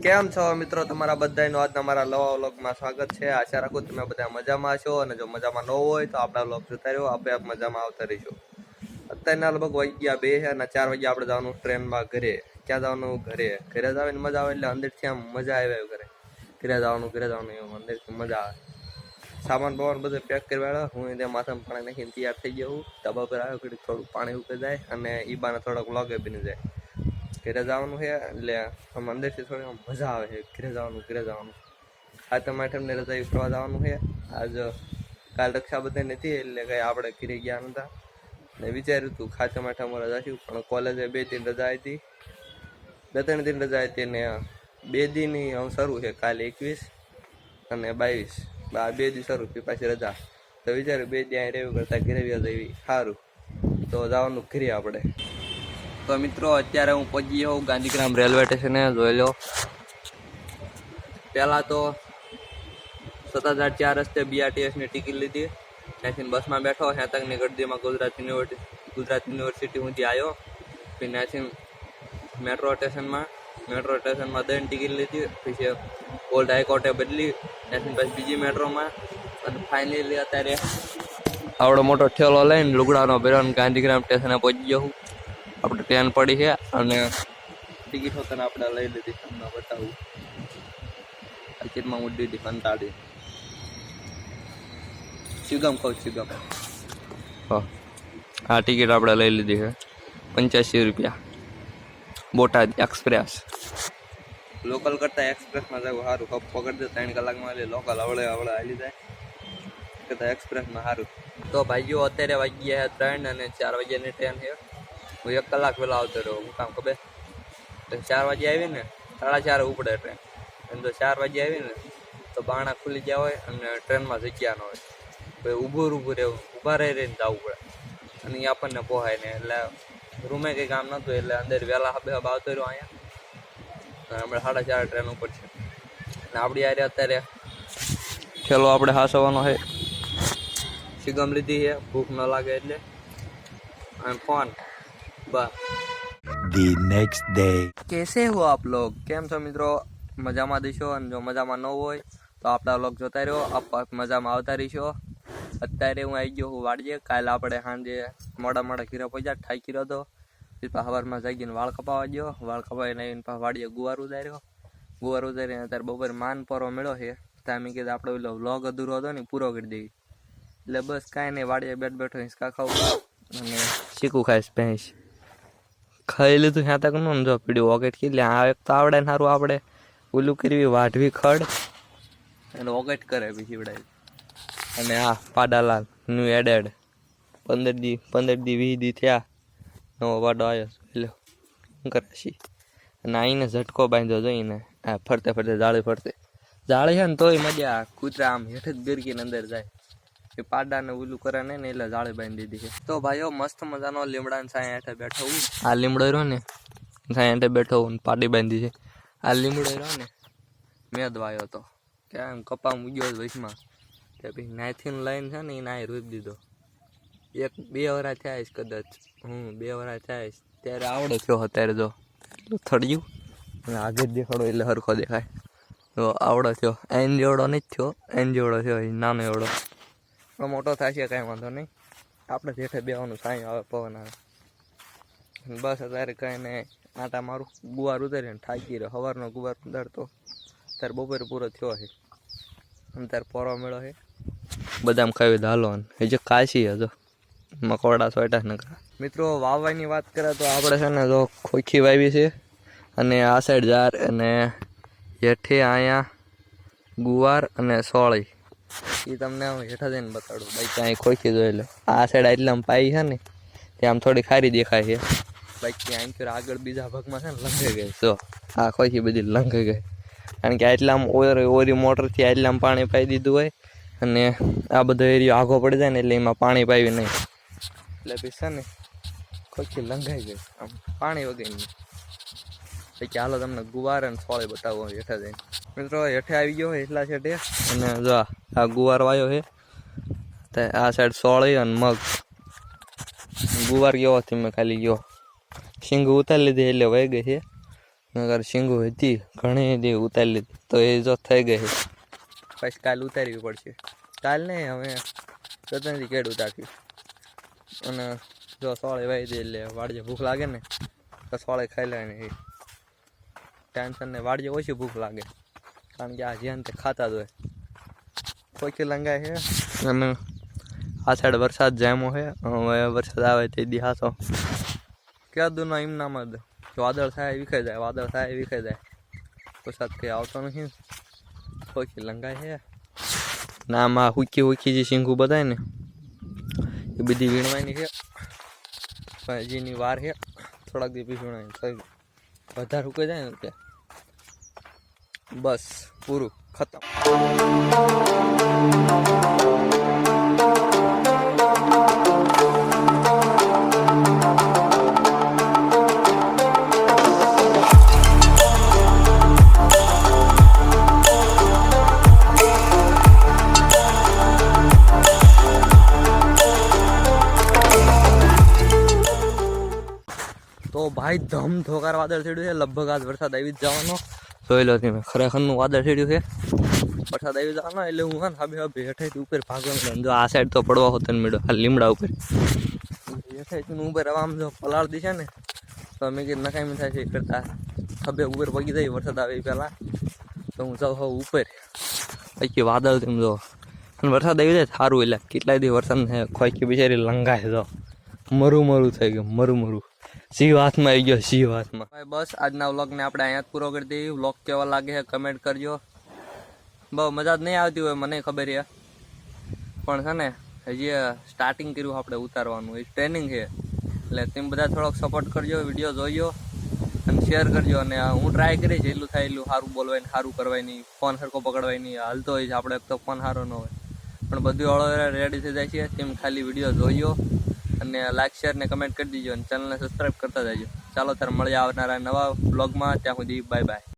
કેમ છો મિત્રો, તમારા બધાનું આજના મારા નવા વ્લોગમાં સ્વાગત છે। આશા રાખું તમે બધા મજામાં છો, અને જો મજામાં ન હોય તો આપણા વ્લોગ જોતા રહ્યો, આપણે મજામાં આવતા રહીશું। અત્યારના લગભગ વાગ્યા 2 અને 4 વાગે આપણે જવાનું ટ્રેનમાં ઘરે। ક્યાં જવાનું? ઘરે જવાની મજા આવે એટલે અંદરથી આમ મજા આવે ઘરે જવાનું એવું અંદરથી મજા આવે। સામાન બામાન બધું પેક કરવાળો, હું ત્યાં માથામાં પાણી નાખીને તૈયાર થઈ ગયો હું। ધાબા પર આવ્યો, ઘડી થોડું પાણી ઉકળી જાય અને ઈ બાને થોડોક વ્લોગે બની જાય। ઘરે જવાનું છે એટલે આમ અંદરથી થોડી મજા આવે છે ઘરે જવાનું। આ તમાઠમને રજા ફરવા જવાનું છે આજ। કાલ રક્ષાબંધન નથી એટલે કઈ આપણે ઘરે ગયા નતા ને વિચાર્યું હતું ખાતા માઠામાં રજા છું, પણ કોલેજે 2 દિન રજા હતી, 2-3 દિન રજા હતી ને 2 દિન શરૂ છે, કાલે 21 અને 22 2 દી શરૂ થી પાછી રજા। તો વિચાર્યું 2 દી અહીં રહેવું કરતા ઘરે વ્યા જવી સારું, તો જવાનું ઘરે આપણે। તો મિત્રો અત્યારે હું પહોંચી ગયો ગાંધીગ્રામ રેલવે સ્ટેશને। જોઈ લો, પહેલા તો 7004 રસ્તે BRTS ની ટિકિટ લીધી, ત્યાંથી બસમાં બેઠો, હેતકની ગરદીમાં ગુજરાત યુનિવર્સિટી સુધી આવ્યો, પછી ત્યાંથી મેટ્રો સ્ટેશનમાં દઈને ટિકિટ લીધી, પછી ઓલ્ડ હાઈકોર્ટે બદલી, ત્યાંથી પછી બીજી મેટ્રોમાં, અને ફાઇનલી અત્યારે આવડો મોટો ઠેલો લઈને લુગડાનો ભર્યો ગાંધીગ્રામ સ્ટેશને પહોંચી ગયો હું। આપણે ટ્રેન પડી છે અને ટિકિટ હોતા આપણે લઈ લીધી, તમને બતાવું ટિકિટમાં ઉડી દીધી કંટાળી શિગમ આ ટિકિટ આપણે લઈ લીધી છે 85 રૂપિયા, બોટાદ એક્સપ્રેસ। લોકલ કરતા એક્સપ્રેસમાં જવું સારું, કપ પકડી દે 3 કલાકમાં લે, લોકલ હવળે હાલી જાય કરતા એક્સપ્રેસમાં સારું। તો ભાઈઓ અત્યારે વાગ્યા 3 અને 4 વાગ્યાની ટ્રેન છે। હું 1 કલાક પહેલા આવતો રહ્યો, હું કામ ખબર 4 વાગે આવી ને 4:30 ઉપડે ટ્રેન, અને જો 4 વાગે આવી ને તો બારણા ખુલી ગયા હોય અને ટ્રેનમાં જગ્યા ન હોય, પછી ઊભું રહેવું, ઊભા રહીને જવું પડે, અને એ આપણને પોહાય ને, એટલે રૂમે કંઈ કામ નહોતું એટલે અંદર વહેલા આવતો રહ્યો અહીંયા। હમણાં 4:30 ટ્રેન ઉપર છે ને આપણી યારે અત્યારે ઠેલો આપણે હાસવાનો છે, શિગમ લીધી છે ભૂખ ન લાગે એટલે, અને phone bus. The next day. कैसे हो आप लोग? કેમ છો મિત્રો? મજામાં દઈશો, અને જો મજામાં ન હોય તો આપણા વ્લોગ જોતા રહ્યો, આપ મજામાં આવતા રહીશો। અત્યારે હું આવી ગયો હું વાડીએ। કાલે આપણે સાંજે મોડા ઘીરે પહોંચ્યા, થાકી રહ્યો હતો, પછી સવારમાં જાગીને વાળ કપાવા ગયો, વાળ કપાવીને આવીને પાછા વાડીએ ગુવાર ઉતારીને અત્યારે બપોર માન પરો મળ્યો છે, ત્યાં મેં કીધું આપણે ઓલો વ્લોગ અધૂરો હતો ને પૂરો કરી દેવી, એટલે બસ કાંઈ નહીં, વાડીએ બેઠો હિંચકા ખાવું અને શીખું ખાઈશ ભેંસ ખાઈ લીધું ત્યાં તક નું જો પીડ્યું ઓગેટ કેટલી આ એક તો આવડે ને સારું, આપણે ઓલું કરવી વાઢવી ખડ અને ઓગેટ કરે બીજી વડાવી, અને આ પાડાલાલ ન્યુ એડેડ 15 દી 20 દી થયા નવો પાડો આવ્યો એટલે શું કરે છે, અને આઈને ઝટકો બાંધ્યો જોઈને આ ફરતે જાળી છે ને તોય મજા, કૂતરા આમ હેઠ જ ગરકીને અંદર જાય, એ પાડાને ઓલું કરે ને એટલે જાળી બાંધી દીધી છે। તો ભાઈઓ મસ્ત મજાનો લીમડા છાંય હેઠે બેઠો હું, આ લીમડો રહ્યો ને છાંય હેઠે બેઠો હું, પાડી બાંધી છે। આ લીમડો રહ્યો ને મેં દવાયો હતો કેમ કપા મૂગ્યો વચમાં, તે પછી નાથી લઈને છે ને એ નાય રોપી દીધો, 1-2 વરા થયા કદાચ, 2 વરા થયા ત્યારે આવડો થયો, અત્યારે જો થડ્યું આગળ દેખાડો એટલે હરખો દેખાય, તો આવડો થયો, એન જેવડો નથી થયો, એન જેવડો થયો, નાનો એવડો, મોટો થશે કાંઈ વાંધો નહીં, આપણે જેઠે બેવાનું સાંઈ આવે પવન આવે, બસ અત્યારે કાંઈ નહીં આટા મારું, ગુવાર ઉતારીને થાકી રહ્યો, સવારનો ગુવાર ઉતારતો ત્યારે બપોરે પૂરો થયો છે, અને ત્યારે પોરો મેળો છે, બદામ ખાવી હાલો, હજી કાશી હજો મકોડા સોટા ન કરા। મિત્રો વાવવાની વાત કરે તો આપણે છે ને જો ખોખી વાવી છે, અને આ સાઈડ જાર, અને હેઠે અહીંયા ગુવાર અને સોળી, એ તમને હું હેઠા જઈને બતાડું, બાકી અહીં ખોખી જોઈ લો, આ સાઈડ એટલામાં પાઈ છે ને ત્યાં આમ થોડી ખારી દેખાય છે, બાકી અહીં તો આગળ બીજા ભાગમાં છે ને લંઘાઈ ગઈ, જો આ ખોખી બધી લંઘાઈ ગઈ, કારણ કે આટલામાં ઓરી મોટરથી આટલામાં પાણી પાઈ દીધું હોય, અને આ બધો એરિયો આઘો પડી જાય ને એટલે એમાં પાણી પાવી નહીં, એટલે પછી છે ને ખોખી લંઘાઈ ગઈ આમ પાણી વગરની। પછી હાલો તમને ગુવાર અને સોળી બતાવો હેઠા જઈને। મિત્રો હેઠે આવી ગયો એટલા છેટે, અને જો આ ગુવાર વાયો છે, આ સાઈડ સોળી અને મગ, ગુવાર ગયો હતી મેં ખાલી ગયો, શીંગ ઉતારી લીધી એટલે વહી ગઈ છે, નગર શીંગુ હતી ઘણી દી ઉતારી લીધી તો એ જો થઈ ગઈ પછી કાલ ઉતારવી પડશે કાલ નહીં હવે જતનથી કેડ ઉતારતી અને જો સોળે વાઈ દે એટલે વાડીએ ભૂખ લાગે ને તો સોળે ખાઈ લે ને એ ટેન્શન ને વાડીએ ઓછી ભૂખ લાગે કારણ કે આ જ્યાં તે ખાતા જ હોય કોઈ લંગાય છે અને આ સાઈડ વરસાદ જામ્યો છે હવે વરસાદ આવે તે દી હાસો ક્યાં દૂનો એમ નામ જ વાદળ થાય વિખાઈ જાય વાદળ થાય વિખાઈ જાય વરસાદ કંઈ આવતો નથી કોઈ લંગાય છે ના આમાં હુકી જે શીંગું બધાય ને એ બધી વીણવાની છે પણ હજીની વાર છે થોડાક દી પછી વીણવાની વધારે હુકાઈ જાય ને ત્યાં બસ પૂરું ખતમ. તો ભાઈ ધમધોકાર વાદળ થયું છે લગભગ આજ વરસાદ આવી જ જવાનો જોઈ લો તમે ખરેખરનું વાદળ થયું છે વરસાદ આવી જવાનો એટલે હું હા હાબે હાબે હેઠાઈથી ઉપર ભાગવાનું જો આ સાઈડ તો પડવા હોતો ને મેળો લીમડા ઉપર હેઠાઈથી ઉપર આમ જો પલાળતી છે ને તો મેં કીધું નકામી થાય છે કરતા ખભે ઉપર પગી જાય વરસાદ આવે પહેલાં તો હું જાઉં હોઉં ઉપર પછી વાદળ તેમ જો અને વરસાદ આવી જાય સારું એટલે કેટલાય દી વરસાદ ખોઈકી બિચારી લંગાય જો મરું થઈ ગયું મરું સિંહ હાથમાં આવી ગયો સિંહ હાથમાં. બસ આજના વ્લોગને આપણે અહીંયા જ પૂરો કરી દઈએ. વ્લોગ કેવા લાગે છે કમેન્ટ કરજો. બહુ મજા જ નહીં આવતી હોય મને ખબર છે પણ છે ને હજી સ્ટાર્ટિંગ કર્યું આપણે ઉતારવાનું એ ટ્રેનિંગ છે એટલે તમે બધા થોડોક સપોર્ટ કરજો વિડીયો જોઈજો અને શેર કરજો અને હું ટ્રાય કરીશ એટલું થાય એટલું સારું બોલવાય ને સારું કરવાય નહીં ફોન સરખો પકડવાય નહીં હાલતો હોય છે આપણે એક તો ફોન સારો ન હોય પણ બધું હળો રેડી થઈ જાય છે તેમ ખાલી વિડીયો જોઈજો અને લાઈક શેર ને કમેન્ટ કરી દીજો અને ચેનલને સબસ્ક્રાઈબ કરતા જજો. ચાલો ત્યારે મળીએ આવનારા નવા વ્લોગમાં ત્યાં સુધી બાય બાય.